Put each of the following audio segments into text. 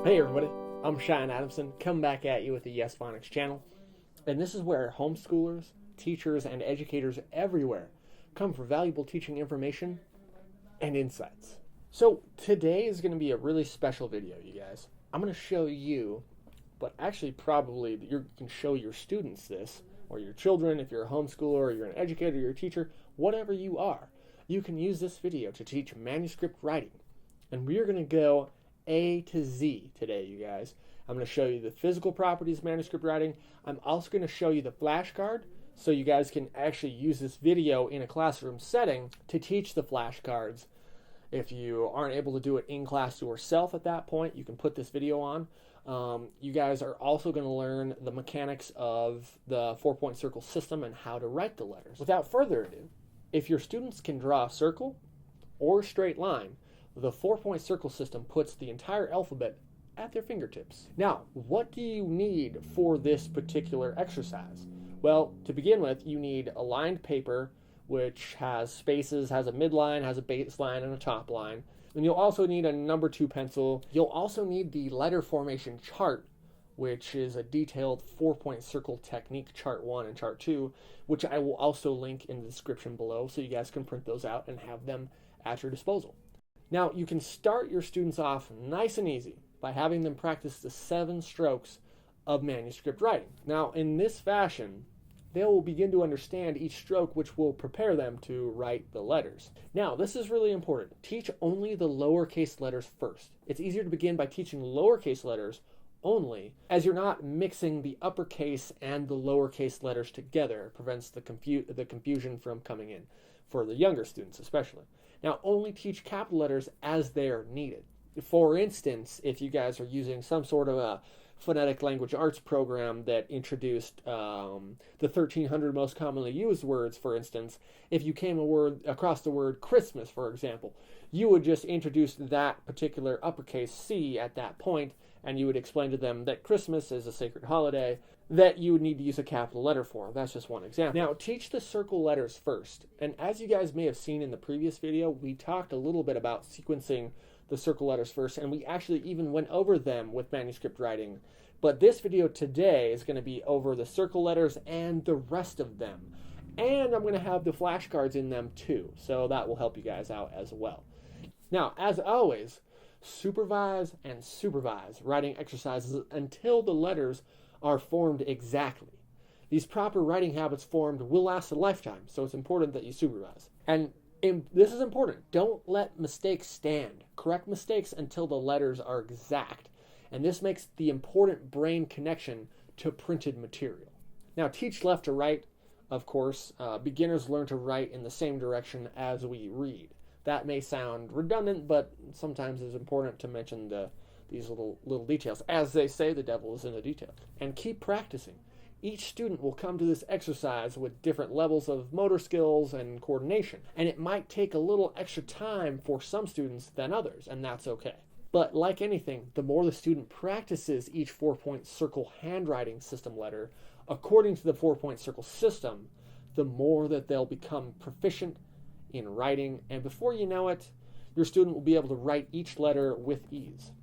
Hey everybody, I'm Cheyenne Adamson, coming back at you with the Yes Phonics channel. And this is where homeschoolers, teachers, and educators everywhere come for valuable teaching information and insights. So today is going to be a really special video, you guys. I'm going to show you, but actually probably you can show your students this, or your children if you're a homeschooler, or you're an educator, you're a teacher, whatever you are. You can use this video to teach manuscript writing. And we're going to go A to Z today, you guys. I'm going to show you the physical properties of manuscript writing. I'm also going to show you the flashcard so you guys can actually use this video in a classroom setting to teach the flashcards. If you aren't able to do it in class yourself at that point, you can put this video on. You guys are also going to learn the mechanics of the 4-point circle system and how to write the letters. Without further ado, if your students can draw a circle or a straight line, the 4-point circle system puts the entire alphabet at their fingertips. Now, what do you need for this particular exercise? Well, to begin with, you need a lined paper, which has spaces, has a midline, has a baseline, and a top line. And you'll also need a number 2 pencil. You'll also need the letter formation chart, which is a detailed 4-point circle technique, chart 1 and chart 2, which I will also link in the description below so you guys can print those out and have them at your disposal. Now, you can start your students off nice and easy by having them practice the 7 strokes of manuscript writing. Now, in this fashion, they will begin to understand each stroke, which will prepare them to write the letters. Now, this is really important. Teach only the lowercase letters first. It's easier to begin by teaching lowercase letters only, as you're not mixing the uppercase and the lowercase letters together. It prevents the confusion from coming in, for the younger students especially. Now, only teach capital letters as they are needed. For instance, if you guys are using some sort of a phonetic language arts program that introduced the 1,300 most commonly used words, for instance, if you came across the word Christmas, for example, you would just introduce that particular uppercase C at that point, and you would explain to them that Christmas is a sacred holiday that you would need to use a capital letter for. That's just one example. Now, teach the circle letters first. And as you guys may have seen in the previous video, we talked a little bit about sequencing the circle letters first, and we actually even went over them with manuscript writing. But this video today is going to be over the circle letters and the rest of them. And I'm going to have the flashcards in them too, so that will help you guys out as well. Now, as always, supervise and supervise writing exercises until the letters are formed exactly. These proper writing habits formed will last a lifetime, so it's important that you supervise. And this is important. Don't let mistakes stand. Correct mistakes until the letters are exact. And this makes the important brain connection to printed material. Now, teach left to right, of course. Beginners learn to write in the same direction as we read. That may sound redundant, but sometimes it's important to mention these little details. As they say, the devil is in the details. And keep practicing. Each student will come to this exercise with different levels of motor skills and coordination. And it might take a little extra time for some students than others, and that's okay. But like anything, the more the student practices each 4-point circle handwriting system letter, according to the 4-point circle system, the more that they'll become proficient in writing. And before you know it, your student will be able to write each letter with ease.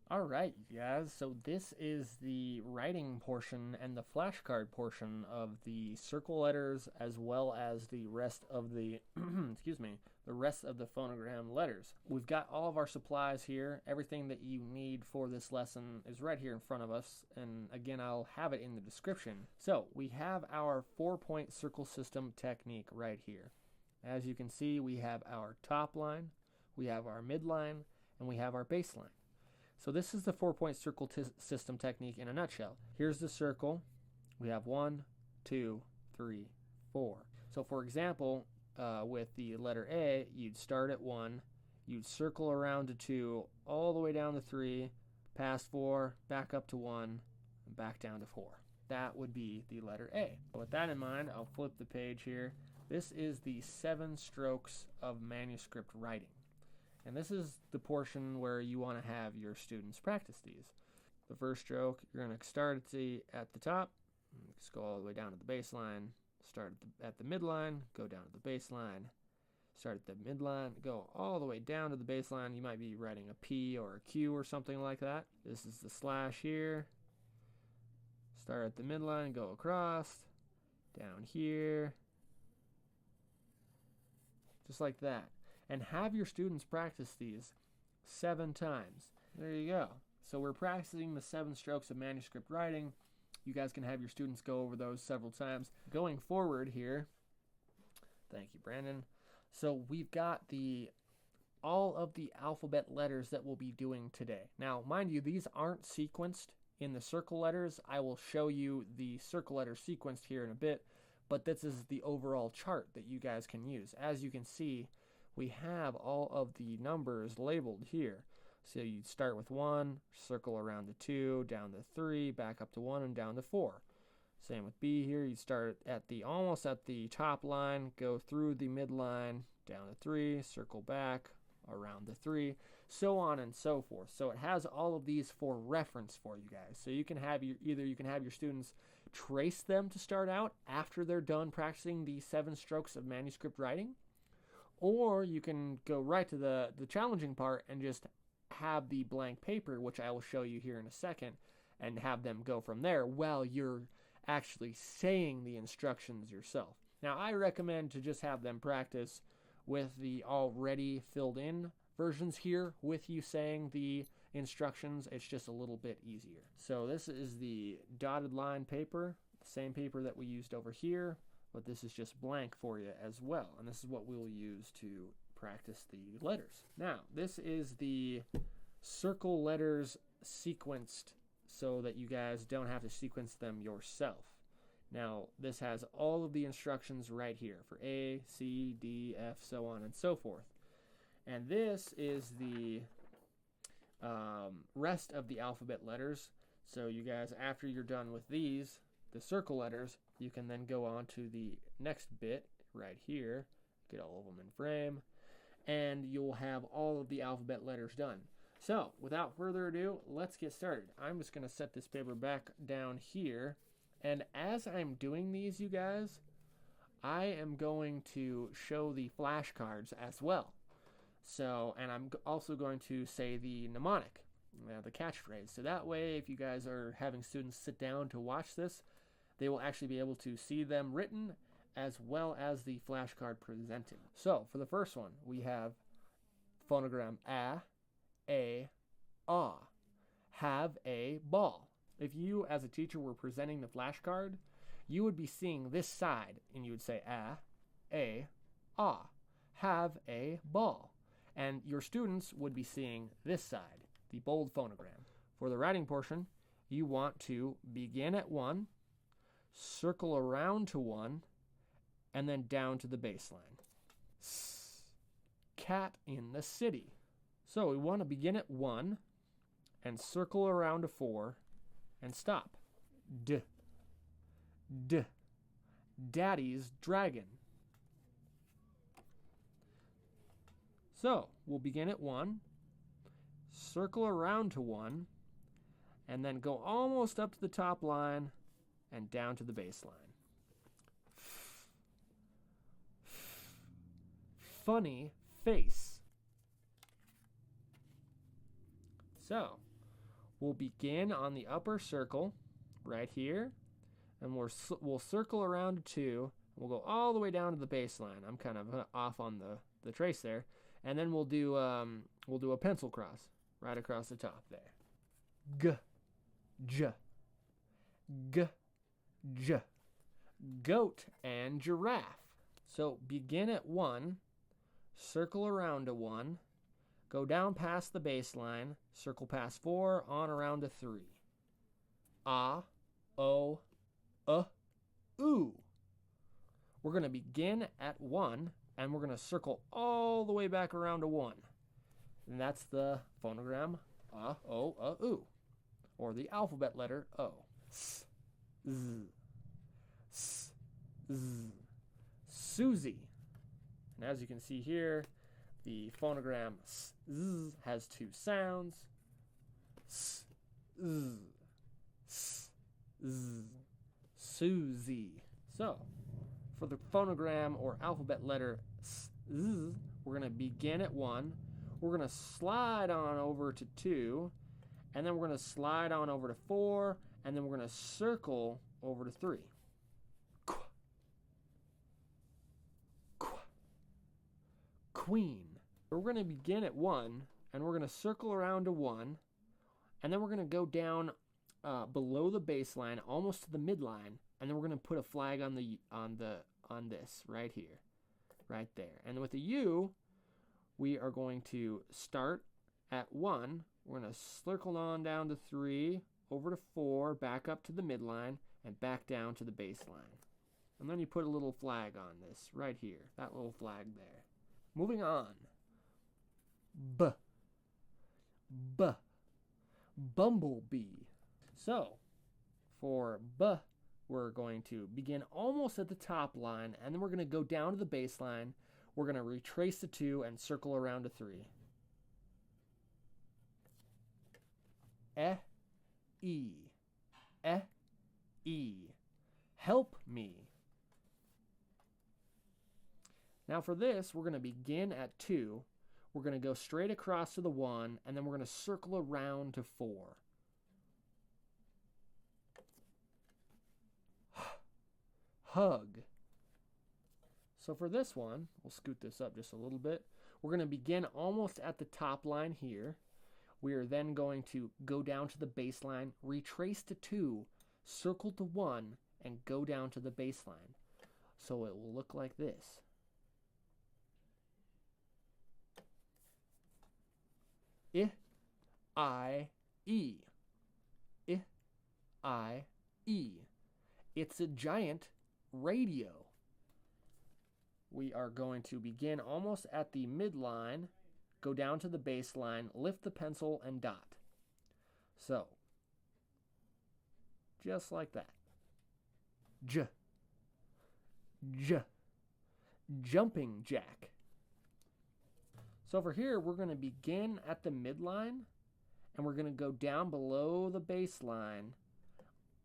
All right, you guys, so this is the writing portion and the flashcard portion of the circle letters, as well as the rest of the, the rest of the phonogram letters. We've got all of our supplies here. Everything that you need for this lesson is right here in front of us, and again, I'll have it in the description. So we have our 4-point circle system technique right here. As you can see, we have our top line, we have our midline, and we have our baseline. So this is the 4-point circle system technique in a nutshell. Here's the circle. We have 1, 2, 3, 4. So for example, with the letter A, you'd start at 1, you'd circle around to 2, all the way down to 3, past 4, back up to 1, and back down to 4. That would be the letter A. With that in mind, I'll flip the page here. This is the 7 strokes of manuscript writing. And this is the portion where you want to have your students practice these. The first stroke, you're going to start at the top, just go all the way down to the baseline, start at the midline, go down to the baseline, Start at the midline, go all the way down to the baseline. You might be writing a P or a Q or something like that. This is the slash here. Start at the midline, go across, down here, just like that. And have your students practice these 7 times. There you go. So we're practicing the 7 strokes of manuscript writing. You guys can have your students go over those several times. Going forward here, thank you, Brandon. So we've got all of the alphabet letters that we'll be doing today. Now, mind you, these aren't sequenced in the circle letters. I will show you the circle letters sequenced here in a bit, but this is the overall chart that you guys can use. As you can see, we have all of the numbers labeled here. So you'd start with 1, circle around to 2, down to 3, back up to 1, and down to 4. Same with B here. You start at almost at the top line, go through the midline, down to 3, circle back, around the 3, so on and so forth. So it has all of these for reference for you guys. So you can have you can have your students trace them to start out after they're done practicing the 7 strokes of manuscript writing, or you can go right to the challenging part and just have the blank paper, which I will show you here in a second, and have them go from there while you're actually saying the instructions yourself. Now, I recommend to just have them practice with the already filled in versions here with you saying the instructions. It's just a little bit easier. So this is the dotted line paper, the same paper that we used over here, but this is just blank for you as well. And this is what we'll use to practice the letters. Now, this is the circle letters sequenced so that you guys don't have to sequence them yourself. Now, this has all of the instructions right here for A, C, D, F, so on and so forth. And this is the rest of the alphabet letters. So you guys, after you're done with these, the circle letters, you can then go on to the next bit right here, get all of them in frame, and you'll have all of the alphabet letters done. So, without further ado, let's get started. I'm just going to set this paper back down here, and as I'm doing these, you guys, I am going to show the flashcards as well. So, and I'm also going to say the mnemonic, the catchphrase. So that way, if you guys are having students sit down to watch this, they will actually be able to see them written as well as the flashcard presented. So, for the first one, we have phonogram a, ah. Have a ball. If you, as a teacher, were presenting the flashcard, you would be seeing this side, and you would say a, ah. Have a ball. And your students would be seeing this side, the bold phonogram. For the writing portion, you want to begin at 1, circle around to 1, and then down to the baseline. Cat in the city. So we want to begin at 1 and circle around to 4 and stop. D. Daddy's dragon. So we'll begin at 1, circle around to 1, and then go almost up to the top line and down to the baseline. Funny face. So, we'll begin on the upper circle right here, and we'll circle around to 2. We'll go all the way down to the baseline. I'm kind of off on the trace there, and then we'll do a pencil cross right across the top there. J. Goat and giraffe. So begin at 1, circle around to 1, go down past the baseline, circle past 4, on around to 3. Ah, o, oo. We're going to begin at 1, and we're going to circle all the way back around to 1. And that's the phonogram ah, o, oo, or the alphabet letter O. S, z, s, z. Susie. And as you can see here, the phonogram s, z has 2 sounds. S, z, s, z. Susie. So, for the phonogram or alphabet letter s, Z. We're going to begin at 1. We're going to slide on over to 2. And then we're going to slide on over to 4. And then we're going to circle over to 3. Queen. We're going to begin at 1. And we're going to circle around to 1. And then we're going to go down below the bass line, almost to the midline. And then we're going to put a flag on this right here. Right there. And with the U, we are going to start at 1. We're going to circle on down to 3, over to 4, back up to the midline, and back down to the bass line. And then you put a little flag on this right here. That little flag there. Moving on. B. Bumblebee. So, for B, we're going to begin almost at the top line, and then we're going to go down to the bass line. We're going to retrace to 2 and circle around to 3. E. Help me. Now for this, we're going to begin at 2. We're going to go straight across to the 1, and then we're going to circle around to 4. Hug. So for this one, we'll scoot this up just a little bit. We're going to begin almost at the top line here. We are then going to go down to the bass line, retrace to 2, circle to 1, and go down to the bass line. So it will look like this. I-E. I-E. It's a giant radio. We are going to begin almost at the midline, go down to the bass line, lift the pencil, and dot. So, just like that. Jumping jack. So for here, we're going to begin at the midline, and we're going to go down below the bass line,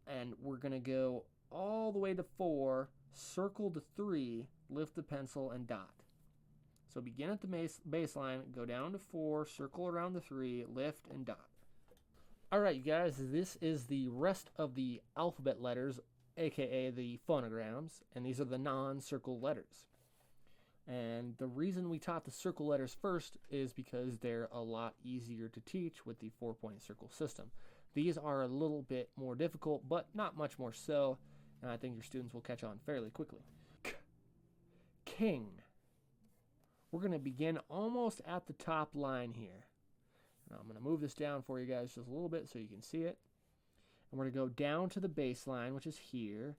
and we're going to go all the way to 4, circle to 3, lift the pencil, and dot. So begin at the bass line, go down to 4, circle around to 3, lift, and dot. All right, you guys, this is the rest of the alphabet letters, aka the phonograms, and these are the non-circle letters. And the reason we taught the circle letters first is because they're a lot easier to teach with the 4-point circle system. These are a little bit more difficult, but not much more so, and I think your students will catch on fairly quickly. King. We're going to begin almost at the top line here. Now I'm going to move this down for you guys just a little bit so you can see it. And we're going to go down to the bass line, which is here.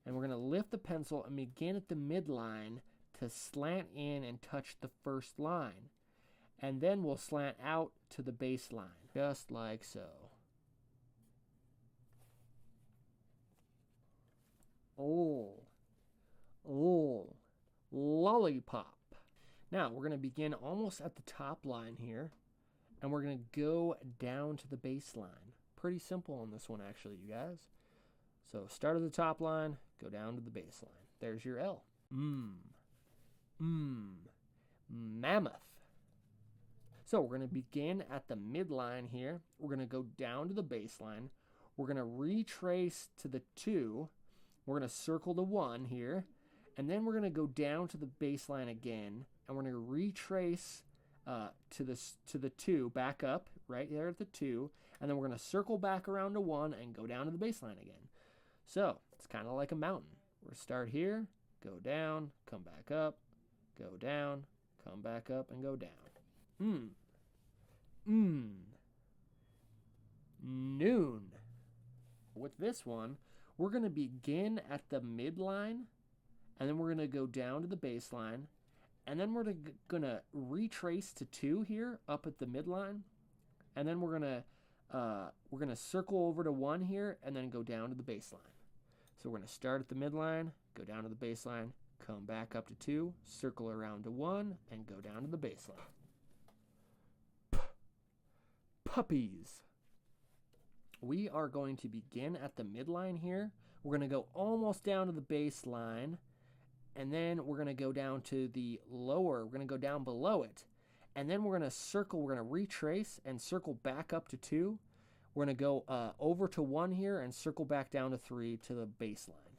And we're going to lift the pencil and begin at the midline to slant in and touch the first line. And then we'll slant out to the bass line, just like so. Lollipop. Now, we're going to begin almost at the top line here, and we're going to go down to the bass line. Pretty simple on this one, actually, you guys. So, start at the top line, go down to the bass line. There's your L. Mammoth. So, we're going to begin at the midline here. We're going to go down to the bass line. We're going to retrace to the 2. We're going to circle the 1 here. And then we're going to go down to the bass line again, and we're going to retrace to the 2, back up right there at the 2, and then we're going to circle back around to 1 and go down to the bass line again. So it's kind of like a mountain. We'll start here, go down, come back up, go down, come back up, and go down. Noon. With this one, we're going to begin at the midline, and then we're going to go down to the bass line, and then we're going to retrace to 2 here up at the midline, and then we're going to circle over to 1 here and then go down to the bass line. So we're going to start at the midline, go down to the bass line, come back up to 2, circle around to 1, and go down to the bass line. Puppies. We are going to begin at the midline here. We're going to go almost down to the bass line, and then we're going to go down to the lower. We're going to go down below it, and then we're going to circle. We're going to retrace and circle back up to 2. We're going to go over to 1 here and circle back down to 3 to the baseline.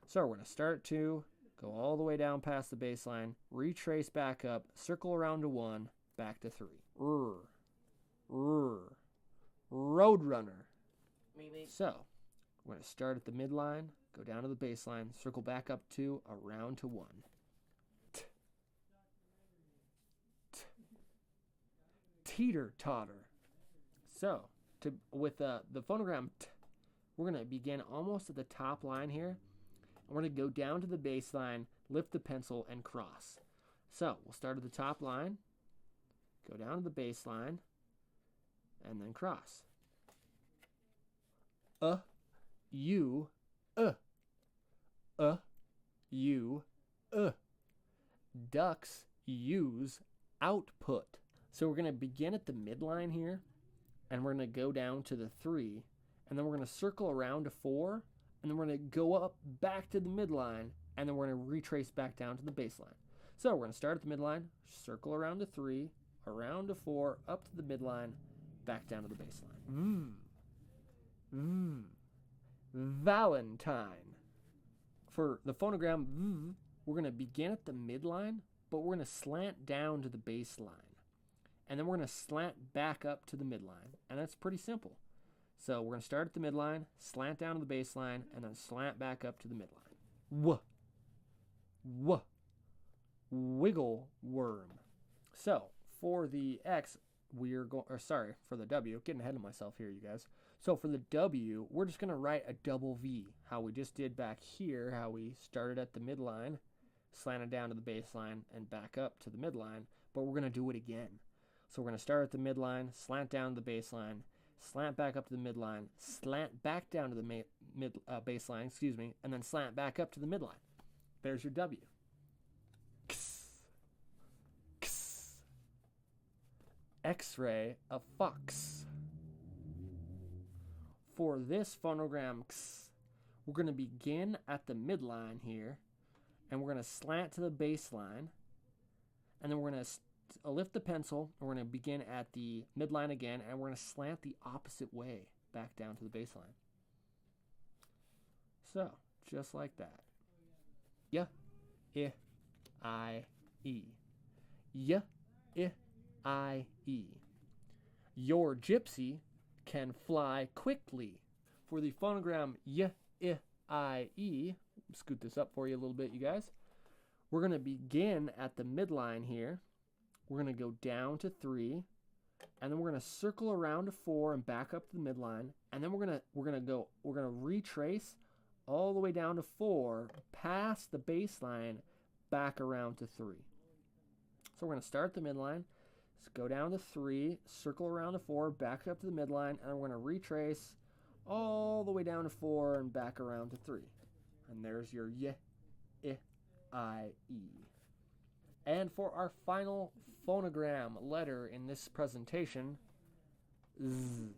So we're going to start at 2, go all the way down past the baseline, retrace back up, circle around to 1, back to 3. Roadrunner. Maybe. So we're going to start at the midline, go down to the baseline, circle back up 2, around to 1. Teeter-totter. So with the phonogram t, we're going to begin almost at the top line here. And we're going to go down to the baseline, lift the pencil, and cross. So we'll start at the top line, go down to the baseline, and then cross. U, U, Ducks use output. So we're going to begin at the midline here, and we're going to go down to the 3, and then we're going to circle around to 4, and then we're going to go up back to the midline, and then we're going to retrace back down to the baseline. So we're going to start at the midline, circle around to 3, around to 4, up to the midline, back down to the baseline. Valentine. For the phonogram, we're going to begin at the midline, but we're going to slant down to the baseline. And then we're going to slant back up to the midline. And that's pretty simple. So we're going to start at the midline, slant down to the baseline, and then slant back up to the midline. Wiggle worm. So for the X, for the W, getting ahead of myself here, you guys. So for the W, we're just going to write a double V, how we just did back here, how we started at the midline, slanted down to the baseline, and back up to the midline, but we're going to do it again. So we're going to start at the midline, slant down to the baseline, slant back up to the midline, slant back down to the baseline, and then slant back up to the midline. There's your W. X-ray, a fox. For this phonogram, we're going to begin at the midline here, and we're going to slant to the baseline, and then we're going to lift the pencil, and we're going to begin at the midline again, and we're going to slant the opposite way back down to the baseline. So, just like that. Y, I, E. Y, I, E. Your gypsy can fly quickly. For the phonogram Y, I, E, scoot this up for you a little bit, you guys. We're going to begin at the midline here. We're going to go down to 3, and then we're going to circle around to 4 and back up to the midline, and then we're going to retrace all the way down to 4, past the baseline, back around to 3. So we're going to start at the midline, let's go down to 3, circle around to 4, back up to the midline, and we're going to retrace all the way down to 4 and back around to 3. And there's your Y, I, E. And for our final phonogram letter in this presentation, Z.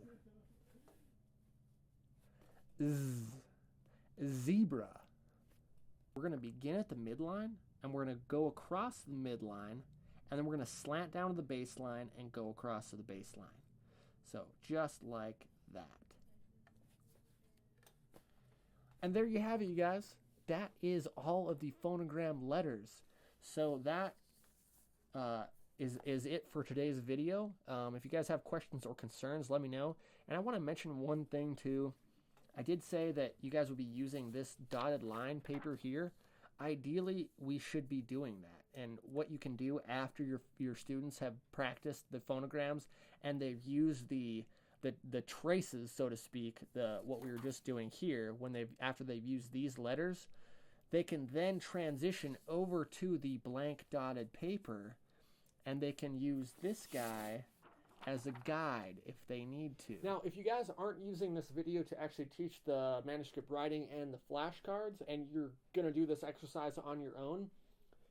Zebra. We're going to begin at the midline, and we're going to go across the midline, and then we're going to slant down to the baseline and go across to the baseline. So just like that. And there you have it, you guys. That is all of the phonogram letters. So that is it for today's video. If you guys have questions or concerns, let me know. And I want to mention one thing too. I did say that you guys will be using this dotted line paper here. Ideally, we should be doing that. And what you can do after your students have practiced the phonograms and they've used the traces, so to speak, what we were just doing here, after they've used these letters, they can then transition over to the blank dotted paper, and they can use this guy as a guide if they need to. Now, if you guys aren't using this video to actually teach the manuscript writing and the flashcards, and you're going to do this exercise on your own,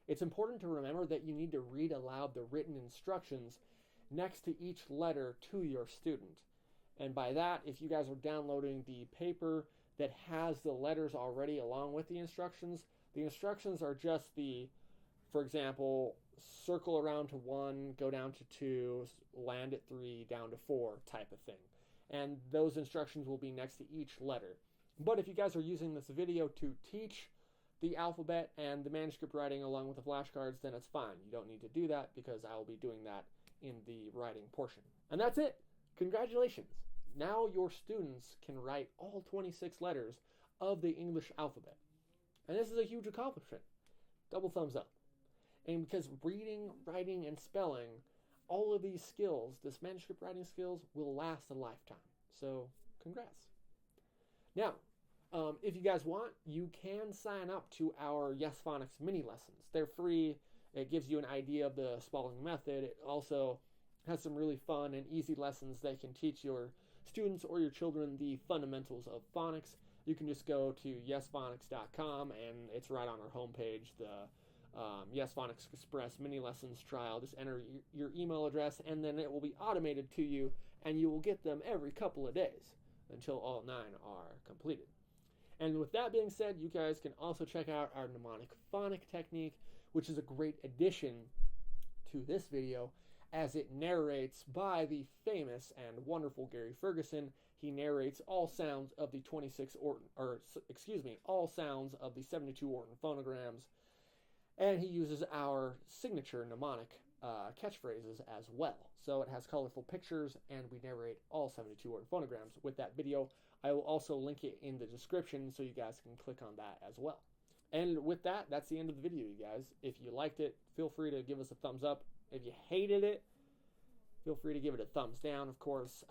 it's important to remember that you need to read aloud the written instructions next to each letter to your student. And by that, if you guys are downloading the paper that has the letters already along with the instructions, The instructions are just for example, circle around to 1, go down to 2, land at 3, down to 4 type of thing. And those instructions will be next to each letter. But if you guys are using this video to teach the alphabet and the manuscript writing along with the flashcards, then it's fine. You don't need to do that because I will be doing that in the writing portion. And that's it. Congratulations. Now your students can write all 26 letters of the English alphabet. And this is a huge accomplishment. Double thumbs up. And because reading, writing, and spelling, all of these skills, this manuscript writing skills, will last a lifetime. So, congrats. Now, if you guys want, you can sign up to our Yes Phonics mini lessons. They're free. It gives you an idea of the Spalding method. It also has some really fun and easy lessons that can teach your students or your children the fundamentals of phonics. You can just go to yesphonics.com, and it's right on our homepage, the Yes Phonics Express mini lessons trial. Just enter your email address, and then it will be automated to you, and you will get them every couple of days until all 9 are completed. And with that being said, you guys can also check out our mnemonic phonic technique, which is a great addition to this video, as it narrates by the famous and wonderful Gary Ferguson. He narrates all sounds of the all sounds of the 72 Orton phonograms, and he uses our signature mnemonic catchphrases as well. So it has colorful pictures, and we narrate all 72 Orton phonograms with that video. I will also link it in the description so you guys can click on that as well. And with that, that's the end of the video, you guys. If you liked it, feel free to give us a thumbs up. If you hated it, feel free to give it a thumbs down, of course.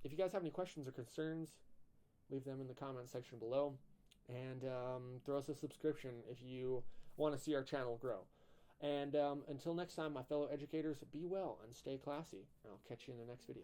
If you guys have any questions or concerns, leave them in the comment section below. And throw us a subscription if you want to see our channel grow. And until next time, my fellow educators, be well and stay classy. And I'll catch you in the next video.